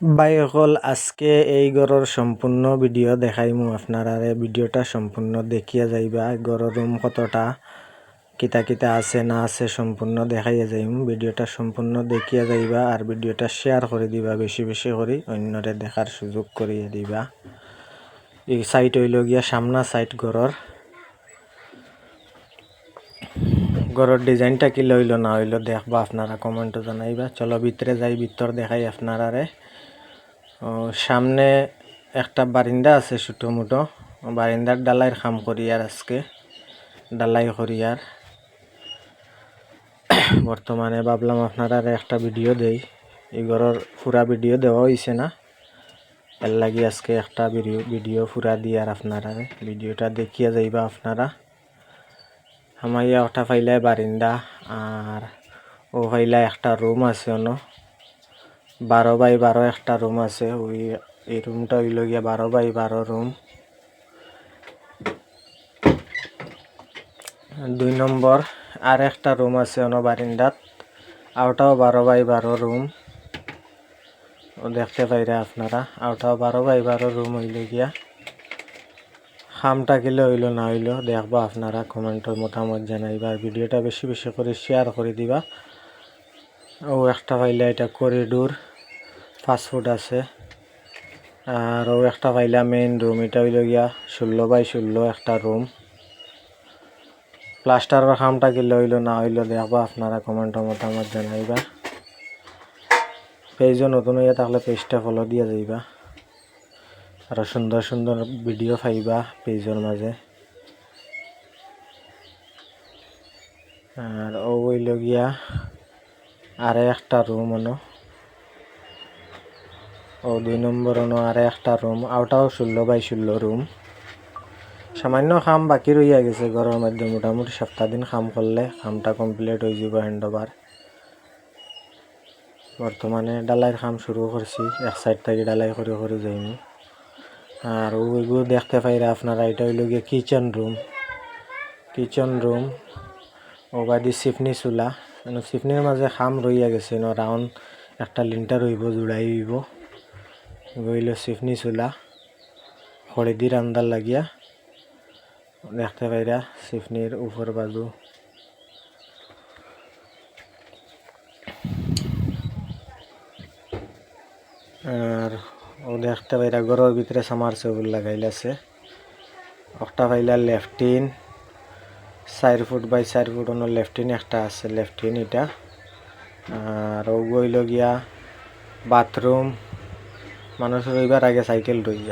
বাইকল আজকে এই ঘরের সম্পূর্ণ ভিডিও দেখাইমু আপনারারে। ভিডিওটা সম্পূর্ণ দেখিয়া যাইবা। ঘরের রুম কতটা কিতা কিতা আছে না আছে সম্পূর্ণ দেখাইয়া যাইমু। ভিডিওটা সম্পূর্ণ দেখিয়া যাইবা আর ভিডিওটা শেয়ার করে দিবা বেশি বেশি করে, অন্যরে দেখার সুযোগ করিয়ে দিবা। এই সাইট হইল গিয়া সামনা সাইট ঘরের ডিজাইনটা কি লইল না হইল দেখবা আপনারা, কমেন্টে জানাইবা। চলো ভিতরে যাই, ভিতর দেখাই আপনারারে। সামনে একটা বারিন্দা আছে ছোটো মোটো, বারিন্দার ডালাইয়ের কাম করিয়ার আজকে ডালাই করিয়ার। বর্তমানে ভাবলাম আপনারা একটা ভিডিও দেই। এই ঘরের পুরা ভিডিও দেওয়া হয়েছে না, এর লাগি আজকে একটা ভিডিও পুরা দিয়ার আপনারা। ভিডিওটা দেখিয়া যাইবা আপনারা। আমাইয়া ওটা ফাইলায় বারিন্দা আর ও ফাইলায় একটা রুম আছে, 12x12 একটা রুম আছে। ওই এই রুমটা হইল গিয়া 12x12 রুম। 2 নম্বর আর একটা রুম আছে বারিন্দাত, ওটাও 12x12 রুম। ও দেখতে পাইরা আপনারা, ওটাও 12x12 রুম হইল গিয়া। খামটা কিলো হইল না হইল দেখবা আপনারা, কমেন্টের মতামত জানাইবা। ভিডিওটা বেশি বেশি করে শেয়ার করে দিবা। ও একটা পাইলা এটা করিডোর, ফাস্টফুড আছে। আর ও একটা পাইলা মেইন রুম, এটা হইল গিয়া 16x16 একটা রুম। প্লাস্টারের খামটা কিলো হইল না হইল দেখবা আপনারা, কমেন্টের মতামত জানাইবা। পেজও নতুন হইয়া থাকলে পেজটা ফলো দিয়া যাইবা। আরো সুন্দর সুন্দর ভিডিও পাইবা পেজের মাঝে। আর ও হইল গিয়া আরে একটা রুম ও 2 নম্বর আরে একটা রুম, ওটাও 16x16 রুম। সামান্য কাম বাকি রইয়া গেছে ঘরের মধ্যে, মোটামুটি সপ্তাহ দিন কাম করলে কামটা কমপ্লিট হয়ে যাব, হ্যান্ড ওভার। বর্তমানে ডালাইয়ের কাম শুরু করছি, এক সাইড থেকে ডালাই করে করে যাইনি। আর ওইগুলো দেখতে পাইরা আপনারা, এটা হইল গিয়ে কিচেন রুম। ও বাদি সিফনি চুলা, সিফনির মাঝে খাম রইয়া গেছে, রাউন্ড একটা লিন্টার হইব, জোড়াই হইব। হইল সিফনি চুলা, খড়ি দি রান্দার লাগিয়া দেখতে পাইরা সিফনির উপর বাজু। আর ও দেখতে পাইরা ঘরের ভিতরে সামার সেবুল লাগাইলাছে। একটা পাইলা লেফটিন, 4x4 ফুট লেফটিন একটা আছে, লেফটিন এটা। আর ও হইল গিয়া বাথরুম, মানুষ রইবার আগে সাইকেল রইয়া।